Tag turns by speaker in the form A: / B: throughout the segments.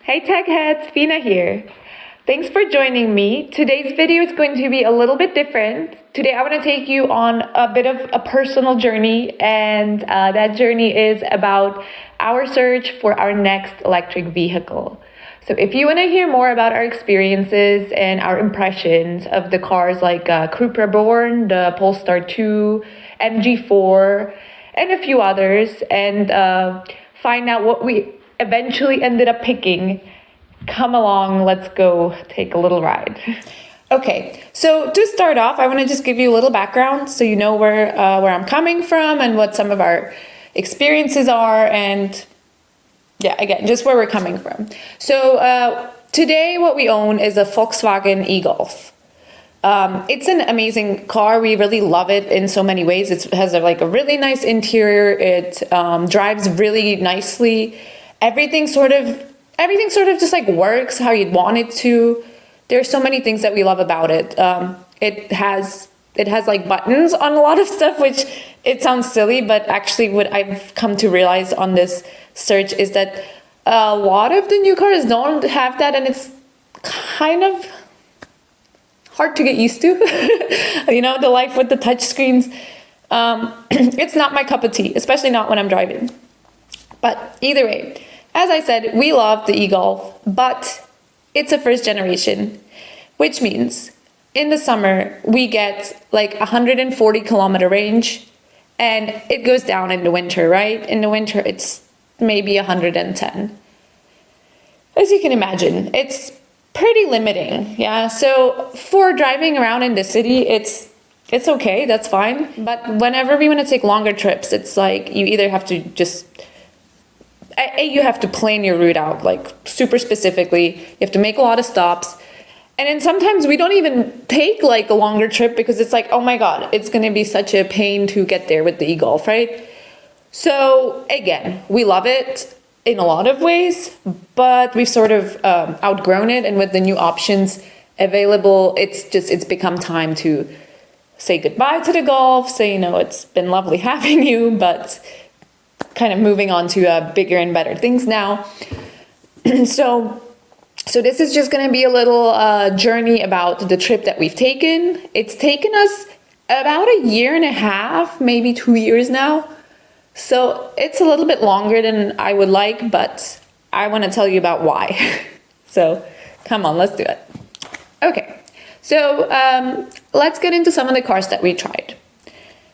A: Hey tech heads, Fina here. Thanks for joining me. Today's video is going to be a little bit different. Today I want to take you on a bit of a personal journey, and that journey is about our search for our next electric vehicle. So if you want to hear more about our experiences and our impressions of the cars like Cupra Born, the Polestar 2, MG4, and a few others, and find out what we eventually ended up picking, come along, let's go take a little ride. Okay, so to start off, I want to just give you a little background so you know where I'm coming from and what some of our experiences are, and yeah, again, just where we're coming from. So today what we own is a Volkswagen e-Golf. It's an amazing car. We really love it in so many ways. It has a really nice interior. It drives really nicely. Everything sort of just works how you'd want it to. There's so many things that we love about it. It has buttons on a lot of stuff, which it sounds silly, but actually what I've come to realize on this search is that a lot of the new cars don't have that, and it's kind of hard to get used to. The life with the touch screens. It's not my cup of tea, especially not when I'm driving. But either way, as I said, we love the e-Golf, but it's a first generation, which means in the summer we get 140 kilometer range, and it goes down in the winter, right? In the winter, it's maybe 110. As you can imagine, it's pretty limiting, yeah? So for driving around in the city, it's okay, that's fine. But whenever we want to take longer trips, it's you either have to you have to plan your route out super specifically. You have to make a lot of stops. And then sometimes we don't even take a longer trip because it's oh my God, it's going to be such a pain to get there with the e-Golf, right? So again, we love it in a lot of ways, but we've sort of outgrown it. And with the new options available, it's become time to say goodbye to the Golf, say, it's been lovely having you, but kind of moving on to bigger and better things now. So this is just going to be a little journey about the trip that we've taken. It's taken us about a year and a half, maybe 2 years now. So it's a little bit longer than I would like, but I want to tell you about why. So come on, let's do it. Okay, so let's get into some of the cars that we tried.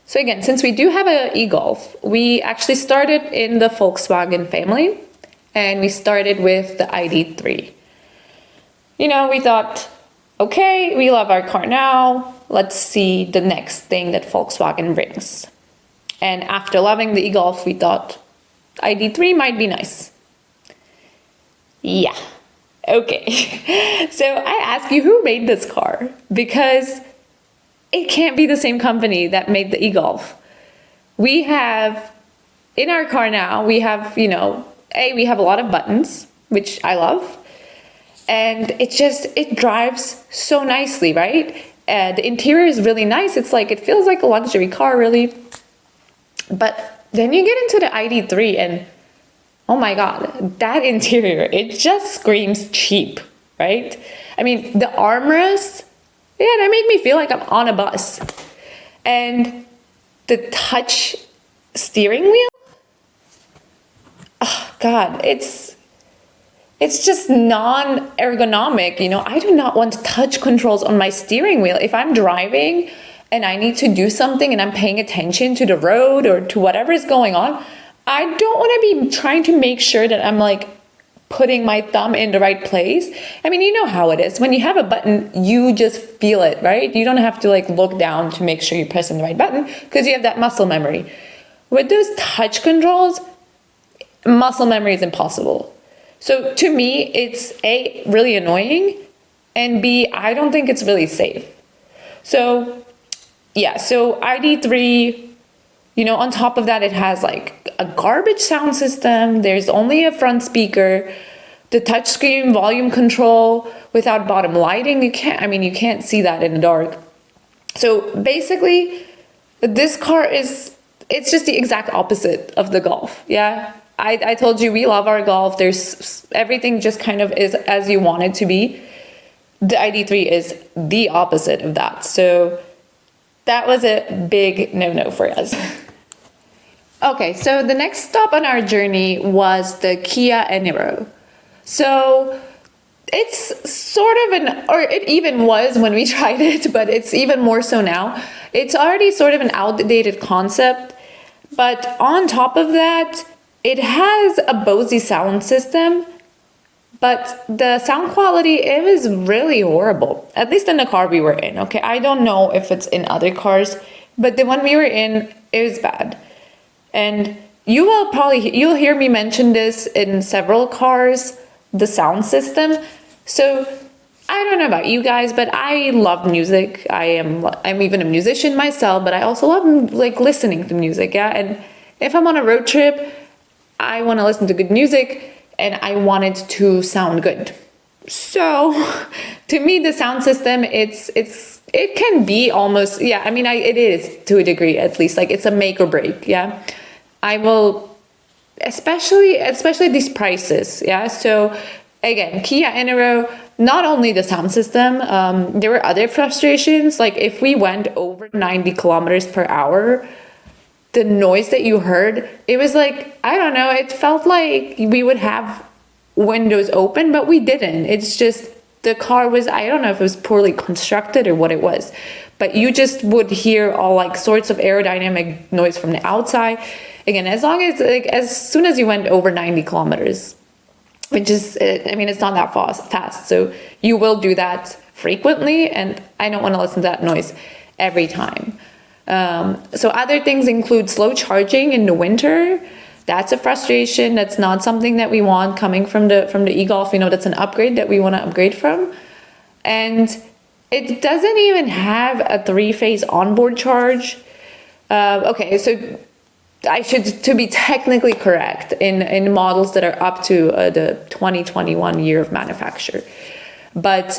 A: So again, since we do have an e-Golf, we actually started in the Volkswagen family, and we started with the ID3. We thought, okay, we love our car now. Let's see the next thing that Volkswagen brings. And after loving the e-Golf, we thought ID3 might be nice. Yeah, okay. So I ask you, who made this car? Because it can't be the same company that made the e-Golf. We have, in our car now, we have, we have a lot of buttons, which I love. And it drives so nicely, right? The interior is really nice. It feels like a luxury car, really. But then you get into the ID3 and, oh my God, that interior, it just screams cheap, right? I mean, the armrests, yeah, that make me feel like I'm on a bus. And the touch steering wheel, oh God, it's just non-ergonomic. I do not want touch controls on my steering wheel. If I'm driving and I need to do something and I'm paying attention to the road or to whatever is going on, I don't want to be trying to make sure that I'm putting my thumb in the right place. I mean, you know how it is. When you have a button, you just feel it, right? You don't have to look down to make sure you're pressing the right button because you have that muscle memory. With those touch controls, muscle memory is impossible. So to me, it's A, really annoying, and B, I don't think it's really safe. So yeah, so ID3, on top of that, it has a garbage sound system. There's only a front speaker, the touchscreen volume control without bottom lighting. You can't see that in the dark. So basically, this car it's just the exact opposite of the Golf. Yeah, I told you we love our Golf. There's everything just kind of is as you want it to be. The ID3 is the opposite of that. So that was a big no-no for us. Okay, so the next stop on our journey was the Kia Eniro. So it's sort of or it even was when we tried it, but it's even more so now. It's already sort of an outdated concept, but on top of that, it has a Bose sound system, but the sound quality, it was really horrible, at least in the car we were in, okay? I don't know if it's in other cars, but the one we were in, it was bad. And you'll hear me mention this in several cars, the sound system. So I don't know about you guys, but I love music. I'm even a musician myself, but I also love like listening to music, yeah? And if I'm on a road trip, I want to listen to good music and I want it to sound good. So to me, the sound system, it can be almost, yeah, I mean, it is to a degree, at least, like it's a make or break, yeah? I will, especially these prices, yeah? So again, Kia Eniro, not only the sound system, there were other frustrations. Like if we went over 90 kilometers per hour, the noise that you heard, it was like, I don't know, it felt like we would have windows open, but we didn't. It's just the car was, I don't know if it was poorly constructed or what it was, but you just would hear all like sorts of aerodynamic noise from the outside. Again, as soon as you went over 90 kilometers, which is, I mean, it's not that fast. So you will do that frequently, and I don't want to listen to that noise every time. So other things include slow charging in the winter. That's a frustration. That's not something that we want coming from the e-Golf. You know, that's an upgrade that we want to upgrade from. And it doesn't even have a 3-phase onboard charge. Okay, so to be technically correct, in models that are up to the 2021 year of manufacture. But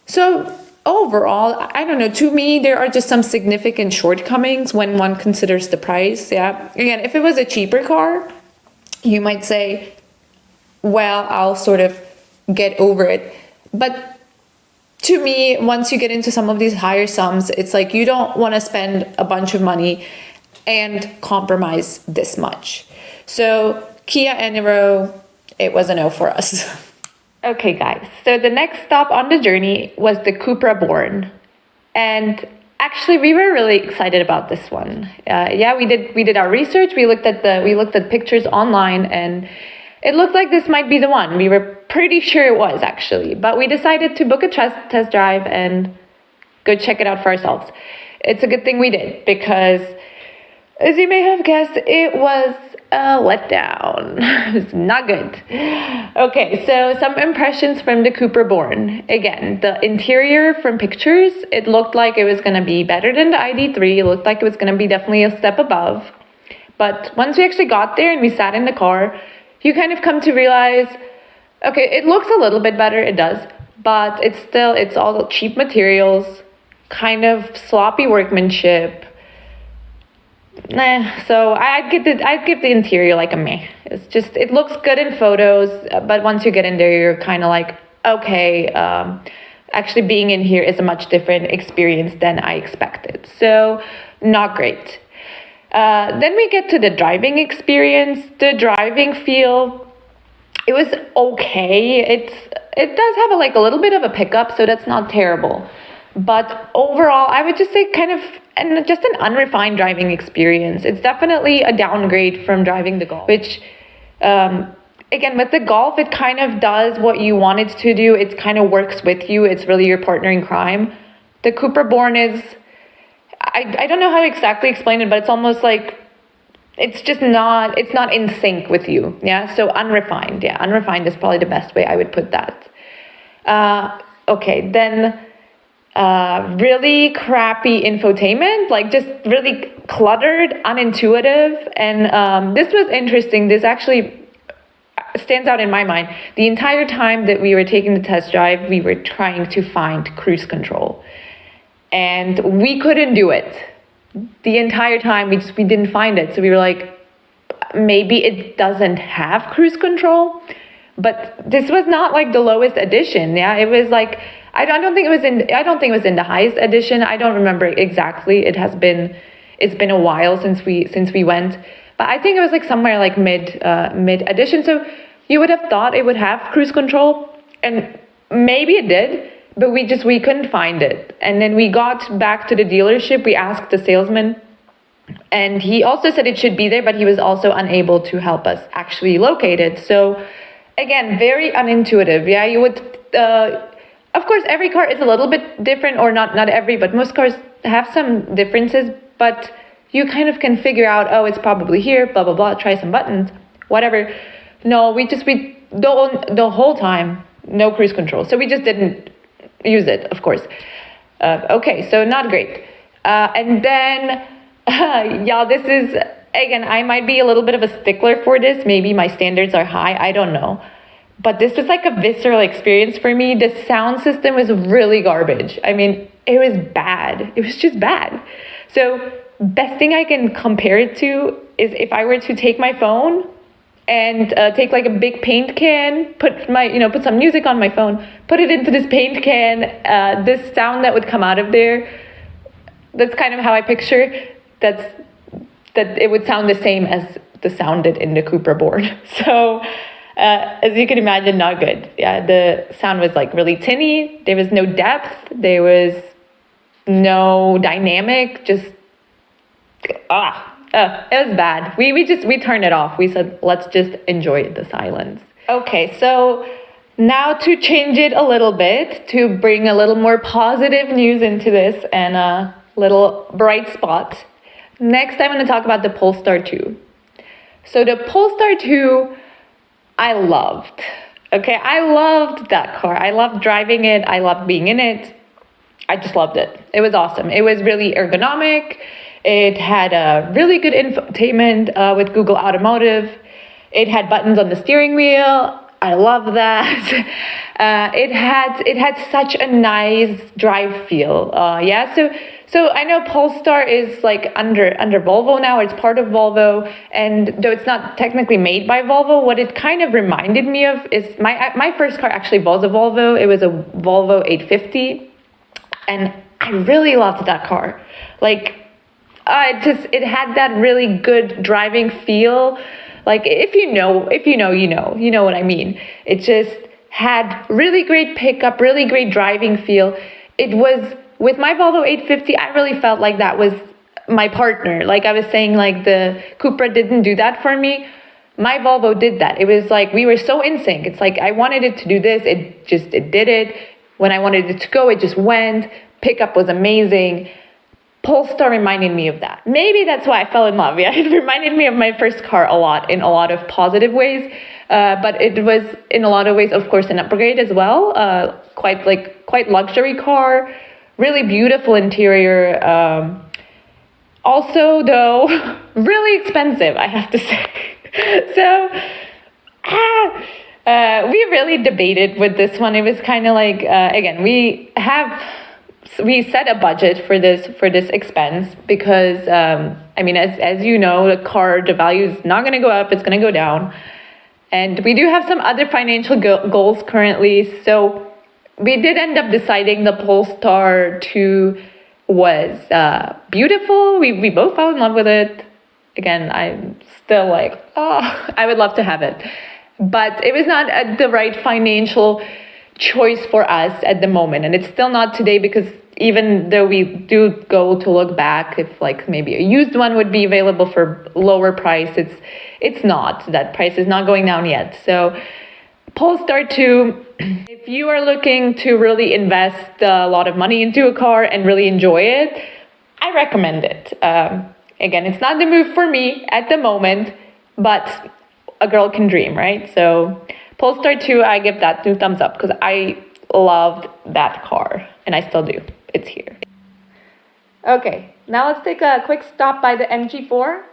A: so overall, I don't know, to me, there are just some significant shortcomings when one considers the price, yeah. Again, if it was a cheaper car, you might say, well, I'll sort of get over it. But to me, once you get into some of these higher sums, it's like you don't want to spend a bunch of money and compromise this much. So Kia Eniro, it was a no for us. Okay guys, so the next stop on the journey was the Cupra Born. And actually we were really excited about this one. Yeah, we did our research, we looked at pictures online, and it looked like this might be the one. We were pretty sure it was actually, but we decided to book a test drive and go check it out for ourselves. It's a good thing we did, because as you may have guessed, it was a letdown. It's not good. Okay, so some impressions from the Cupra Born. Again, the interior from pictures, it looked like it was going to be better than the ID3. It looked like it was going to be definitely a step above. But once we actually got there and we sat in the car, you kind of come to realize, okay, it looks a little bit better, it does, but it's all cheap materials, kind of sloppy workmanship. So I'd give the interior like a meh. It's just, it looks good in photos, but once you get in there, you're kind of like, okay, actually being in here is a much different experience than I expected. So not great. Then we get to the driving experience. The driving feel, it was okay. It does have a little bit of a pickup, so that's not terrible. But overall, I would just say just an unrefined driving experience. It's definitely a downgrade from driving the Golf, which, again, with the Golf, it kind of does what you want it to do. It kind of works with you. It's really your partner in crime. The Cupra Born is, I don't know how to exactly explain it, but it's almost like it's not in sync with you. Yeah, so unrefined. Yeah, unrefined is probably the best way I would put that. Okay, then really crappy infotainment, like just really cluttered, unintuitive. And this was interesting. This actually stands out in my mind. The entire time that we were taking the test drive, we were trying to find cruise control. And we couldn't do it. The entire time, we didn't find it. So we were like, maybe it doesn't have cruise control. But this was not like the lowest edition. Yeah, it was like I don't think it was in the highest edition. I don't remember exactly. It's been a while since we went. But I think it was like somewhere like mid edition. So you would have thought it would have cruise control, and maybe it did, but we couldn't find it. And then we got back to the dealership. We asked the salesman, and he also said it should be there, but he was also unable to help us actually locate it. So again, very unintuitive. Yeah, you would, of course, every car is a little bit different, or not every, but most cars have some differences, but you kind of can figure out, oh, it's probably here, blah, blah, blah, try some buttons, whatever. No, the whole time, no cruise control. So we just didn't use it, of course. Okay, so not great. And then, yeah, this is, again, I might be a little bit of a stickler for this. Maybe my standards are high. I don't know. But this was like a visceral experience for me. The sound system was really garbage. I mean, it was bad. It was just bad. So best thing I can compare it to is if I were to take my phone and take like a big paint can, put some music on my phone, put it into this paint can, this sound that would come out of there. That's kind of how I picture that it would sound the same as the sound did in the Cupra Born. So as you can imagine, not good. Yeah, the sound was like really tinny. There was no depth. There was no dynamic. Just it was bad. We turned it off. We said, let's just enjoy the silence. Okay, so now to change it a little bit, to bring a little more positive news into this and a little bright spot. Next, I'm going to talk about the Polestar 2. So the Polestar 2, I loved. Okay, I loved that car. I loved driving it. I loved being in it. I just loved it. It was awesome. It was really ergonomic. It had a really good infotainment with Google Automotive. It had buttons on the steering wheel. I love that. It had such a nice drive feel. Yeah, so I know Polestar is like under Volvo now. It's part of Volvo, and though it's not technically made by Volvo, what it kind of reminded me of is my first car actually was a Volvo. It was a Volvo 850, and I really loved that car. Like, it had that really good driving feel. Like if you know, you know what I mean. It just had really great pickup, really great driving feel. It was, with my Volvo 850, I really felt like that was my partner. Like I was saying, like the Cupra didn't do that for me. My Volvo did that. It was like we were so in sync. It's like I wanted it to do this, it did it. When I wanted it to go, it just went. Pickup was amazing. Polestar reminded me of that. Maybe that's why I fell in love. Yeah, it reminded me of my first car a lot, in a lot of positive ways. But it was in a lot of ways, of course, an upgrade as well. Quite luxury car, really beautiful interior. Also, though, really expensive, I have to say. So, we really debated with this one. It was kind of like, again, we set a budget for this expense because I mean, as you know, the value is not going to go up, it's going to go down, and we do have some other financial goals currently. So we did end up deciding the Polestar 2 was beautiful. We both fell in love with it. Again, I'm still like, I would love to have it, but it was not the right financial choice for us at the moment, and it's still not today, because even though we do go to look back if like maybe a used one would be available for lower price, it's not. That price is not going down yet. So Polestar 2, if you are looking to really invest a lot of money into a car and really enjoy it, I recommend it. Again, it's not the move for me at the moment, but a girl can dream, right? So Polestar 2, I give that 2 thumbs up because I loved that car, and I still do. It's here. Okay, now let's take a quick stop by the MG4.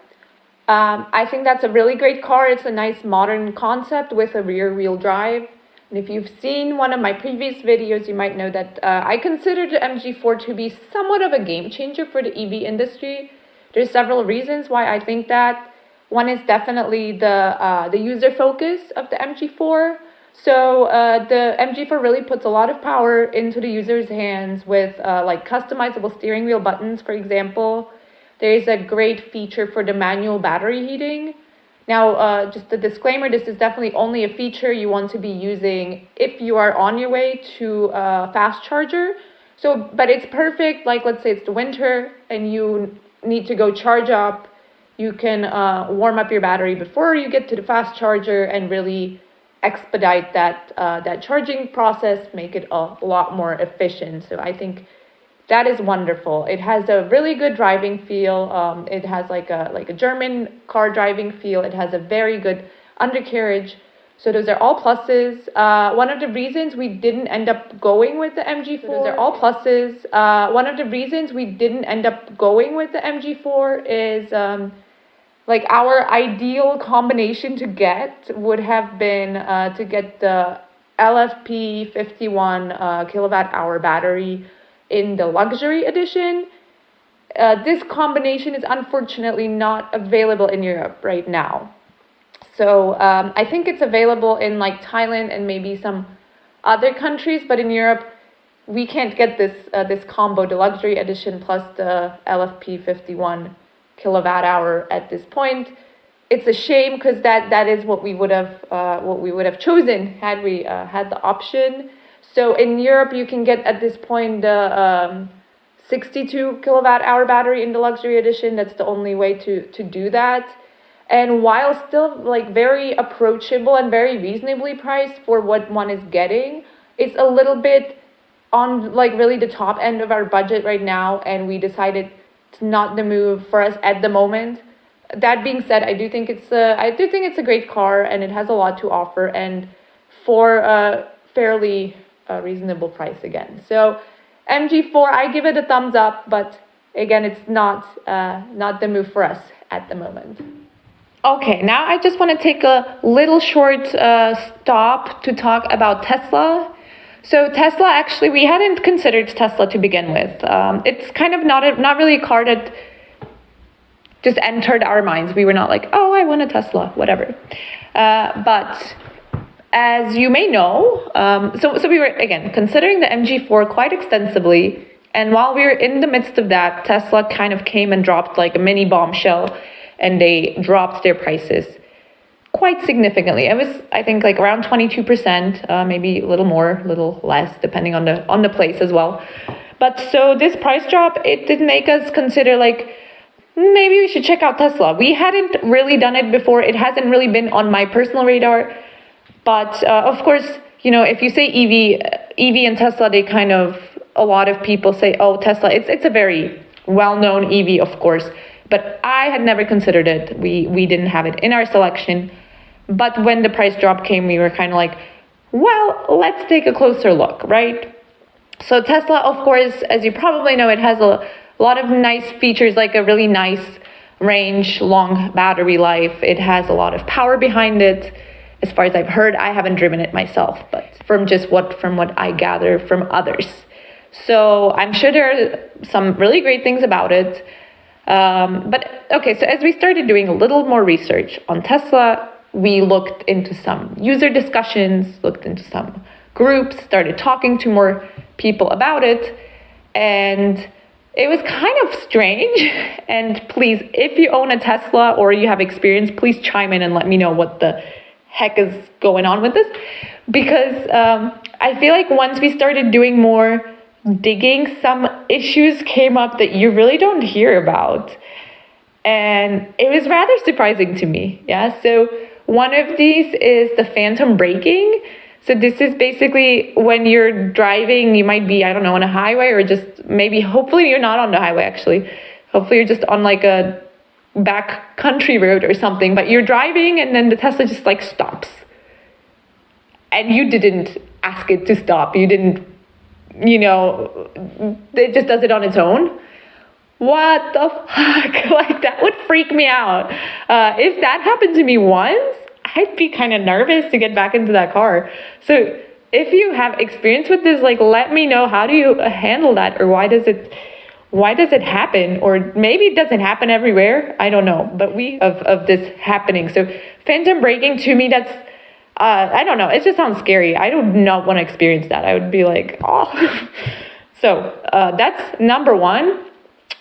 A: I think that's a really great car. It's a nice modern concept with a rear-wheel drive. And if you've seen one of my previous videos, you might know that I consider the MG4 to be somewhat of a game changer for the EV industry. There's several reasons why I think that. One is definitely the user focus of the MG4. So the MG4 really puts a lot of power into the user's hands with like customizable steering wheel buttons, for example. There is a great feature for the manual battery heating. Now, just a disclaimer, this is definitely only a feature you want to be using if you are on your way to a fast charger. So, but it's perfect, like let's say it's the winter and you need to go charge up. You can warm up your battery before you get to the fast charger and really expedite that charging process, make it a lot more efficient. So I think that is wonderful. It has a really good driving feel. It has like a German car driving feel. It has a very good undercarriage. So those are all pluses. One of the reasons we didn't end up going with the MG4. Those are all pluses. One of the reasons we didn't end up going with the MG4 is like our ideal combination to get would have been to get the LFP 51 kilowatt hour battery in the luxury edition. This combination is unfortunately not available in Europe right now. So I think it's available in like Thailand and maybe some other countries, but in Europe we can't get this combo, the luxury edition plus the LFP 51 kilowatt hour at this point. It's a shame because that is what we would have chosen had we had the option. So in Europe you can get at this point the 62 kilowatt hour battery in the luxury edition. That's the only way to do that. And while still like very approachable and very reasonably priced for what one is getting, it's a little bit on like really the top end of our budget right now, and we decided it's not the move for us at the moment. That being said, I do think it's a great car and it has a lot to offer, and for a fairly reasonable price again. So MG4, I give it a thumbs up, but again, it's not the move for us at the moment. Okay, now I just want to take a little short stop to talk about Tesla. So Tesla, actually, we hadn't considered Tesla to begin with. It's kind of not really a car that just entered our minds. We were not like, oh, I want a Tesla, whatever. But as you may know, so we were, again, considering the MG4 quite extensively. And while we were in the midst of that, Tesla kind of came and dropped like a mini bombshell, and they dropped their prices quite significantly. It was, I think, like around 22%, maybe a little more, a little less, depending on the place as well. But so this price drop, it did make us consider like, maybe we should check out Tesla. We hadn't really done it before. It hasn't really been on my personal radar. But of course, you know, if you say EV and Tesla, they kind of, a lot of people say, oh, Tesla, it's a very well-known EV, of course. But I had never considered it. We didn't have it in our selection. But when the price drop came, we were kind of like, well, let's take a closer look, right? So Tesla, of course, as you probably know, it has a lot of nice features, like a really nice range, long battery life. It has a lot of power behind it. As far as I've heard, I haven't driven it myself, but from what I gather from others. So I'm sure there are some really great things about it. But okay, so as we started doing a little more research on Tesla, we looked into some user discussions, looked into some groups, started talking to more people about it, and it was kind of strange. And please, if you own a Tesla or you have experience, please chime in and let me know what the heck is going on with this, because I feel like once we started doing more digging, some issues came up that you really don't hear about, and it was rather surprising to me. Yeah, so one of these is the phantom braking. So this is basically when you're driving, you might be, I don't know, on a highway, or just maybe, hopefully you're not on the highway actually, hopefully you're just on like a back country road or something, but you're driving and then the Tesla just like stops, and you didn't ask it to stop, you didn't, you know, it just does it on its own. What the fuck? Like, that would freak me out. If that happened to me once, I'd be kind of nervous to get back into that car. So if you have experience with this, like, let me know, how do you handle that, or why does it why does it happen? Or maybe it doesn't happen everywhere. I don't know. But of this happening. So phantom braking, to me, that's, I don't know. It just sounds scary. I do not want to experience that. I would be like, oh. So that's number one.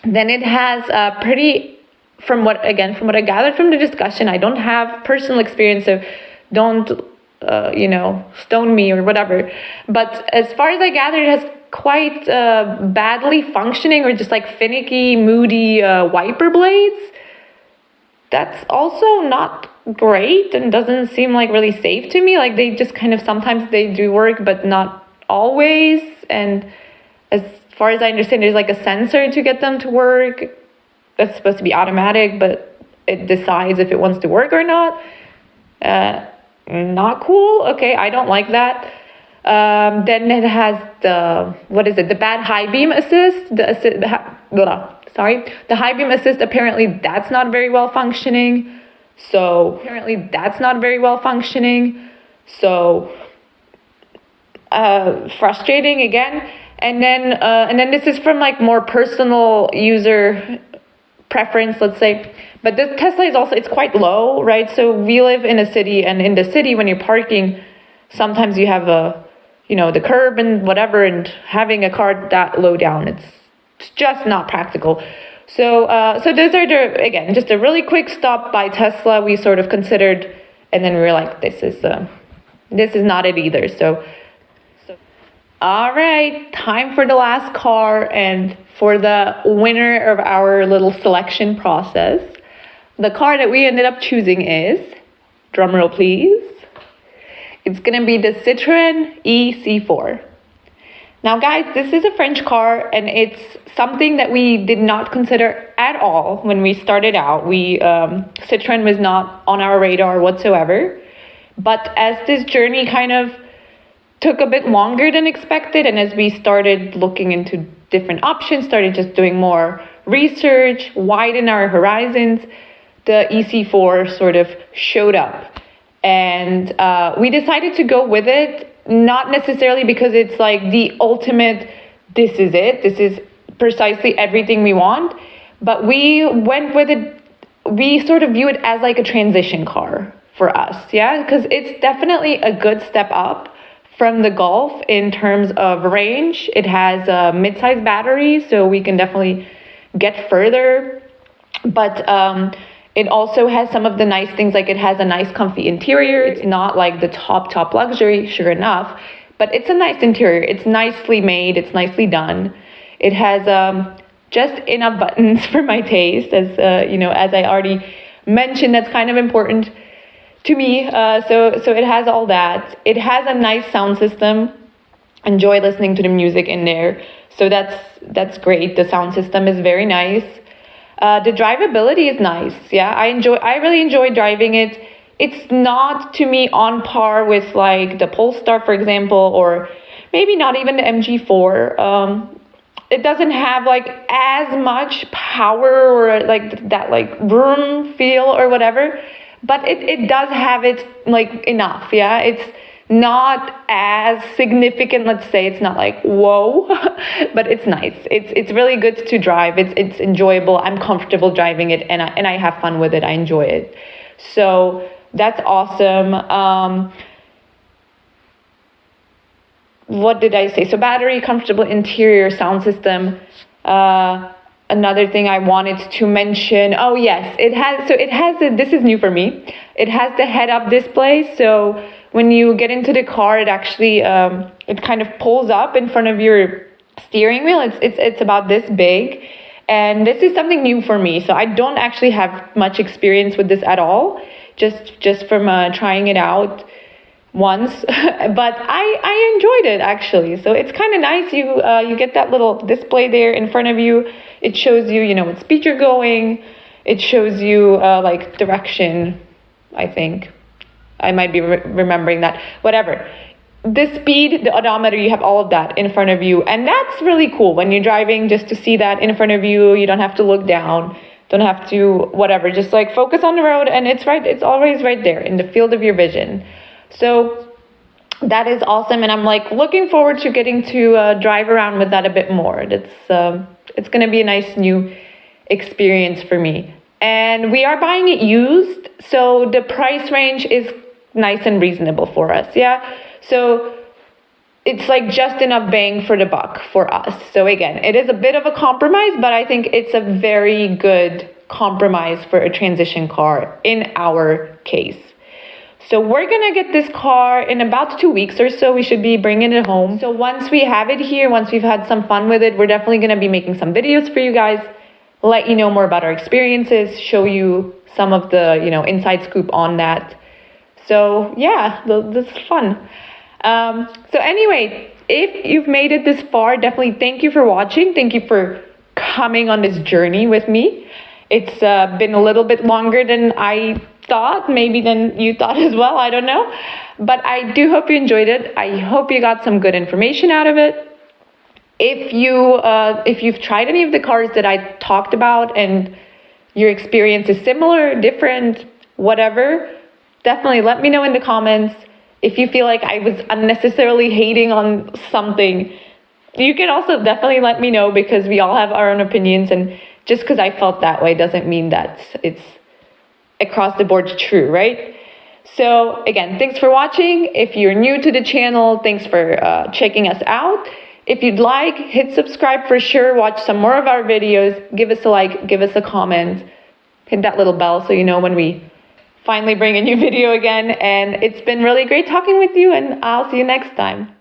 A: Then it has pretty, from what I gathered from the discussion, I don't have personal experience, so don't, stone me or whatever. But as far as I gathered, it has quite badly functioning or just like finicky, moody wiper blades. That's also not great and doesn't seem like really safe to me. Like they just kind of, sometimes they do work, but not always. And as far as I understand, there's like a sensor to get them to work. That's supposed to be automatic, but it decides if it wants to work or not. Not cool. Okay, I don't like that. Then it has the bad high beam assist. The high beam assist, apparently that's not very well functioning. So frustrating again. And then this is from like more personal user preference, let's say. But this Tesla is also, it's quite low, right? So we live in a city, and in the city when you're parking, sometimes you have the curb and whatever, and having a car that low down, it's just not practical. So those are again, just a really quick stop by Tesla we sort of considered, and then we were like, this is not it either. So all right, time for the last car and for the winner of our little selection process. The car that we ended up choosing is, drumroll please, it's gonna be the Citroën EC4. Now guys, this is a French car, and it's something that we did not consider at all when we started out. Citroën was not on our radar whatsoever. But as this journey kind of took a bit longer than expected, and as we started looking into different options, started just doing more research, widen our horizons, the EC4 sort of showed up. And we decided to go with it, not necessarily because it's like the ultimate, this is it, this is precisely everything we want, but we went with it, we sort of view it as like a transition car for us, yeah? Because it's definitely a good step up from the Golf in terms of range. It has a mid-size battery, so we can definitely get further, but it also has some of the nice things, like it has a nice comfy interior. It's not like the top luxury, sure enough, but it's a nice interior. It's nicely made, it's nicely done. It has just enough buttons for my taste, as as I already mentioned, that's kind of important to me. So it has all that. It has a nice sound system. Enjoy listening to the music in there. So that's great. The sound system is very nice. The drivability is nice. Yeah, I really enjoy driving it. It's not, to me, on par with like the Polestar, for example, or maybe not even the MG4. It doesn't have like as much power or like that like vroom feel or whatever, but it does have it like enough. Yeah, it's not as significant, let's say. It's not like whoa, but it's nice. It's really good to drive. It's enjoyable. I'm comfortable driving it, and I have fun with it. I enjoy it. So that's awesome. What did I say? So battery, comfortable interior, sound system. Another thing I wanted to mention. Oh yes, it has. This is new for me. It has the head-up display. So when you get into the car, it actually it kind of pulls up in front of your steering wheel. It's about this big, and this is something new for me. So I don't actually have much experience with this at all. Just from trying it out once, but I enjoyed it actually. So it's kind of nice. You get that little display there in front of you. It shows you what speed you're going. It shows you like direction. I think I might be remembering that. Whatever. The speed, the odometer, you have all of that in front of you, and that's really cool when you're driving. Just to see that in front of you, you don't have to look down. Don't have to whatever. Just like focus on the road, and it's always right there in the field of your vision. So that is awesome, and I'm like looking forward to getting to drive around with that a bit more. It's gonna be a nice new experience for me. And we are buying it used, so the price range is nice and reasonable for us. Yeah, so it's like just enough bang for the buck for us. So again, it is a bit of a compromise, but I think it's a very good compromise for a transition car in our case. So we're gonna get this car in about 2 weeks or so. We should be bringing it home. So once we have it here, once we've had some fun with it, we're definitely gonna be making some videos for you guys, let you know more about our experiences, show you some of the, inside scoop on that. So yeah, this is fun. So anyway, if you've made it this far, definitely thank you for watching. Thank you for coming on this journey with me. It's been a little bit longer than I thought, maybe than you thought as well, I don't know. But I do hope you enjoyed it. I hope you got some good information out of it. If you've tried any of the cars that I talked about and your experience is similar, different, whatever, definitely let me know in the comments. If you feel like I was unnecessarily hating on something, you can also definitely let me know, because we all have our own opinions, and just because I felt that way doesn't mean that it's across the board true, right? So again, thanks for watching. If you're new to the channel, thanks for checking us out. If you'd like, hit subscribe for sure. Watch some more of our videos. Give us a like, give us a comment. Hit that little bell so you know when we finally bring a new video again. And it's been really great talking with you, and I'll see you next time.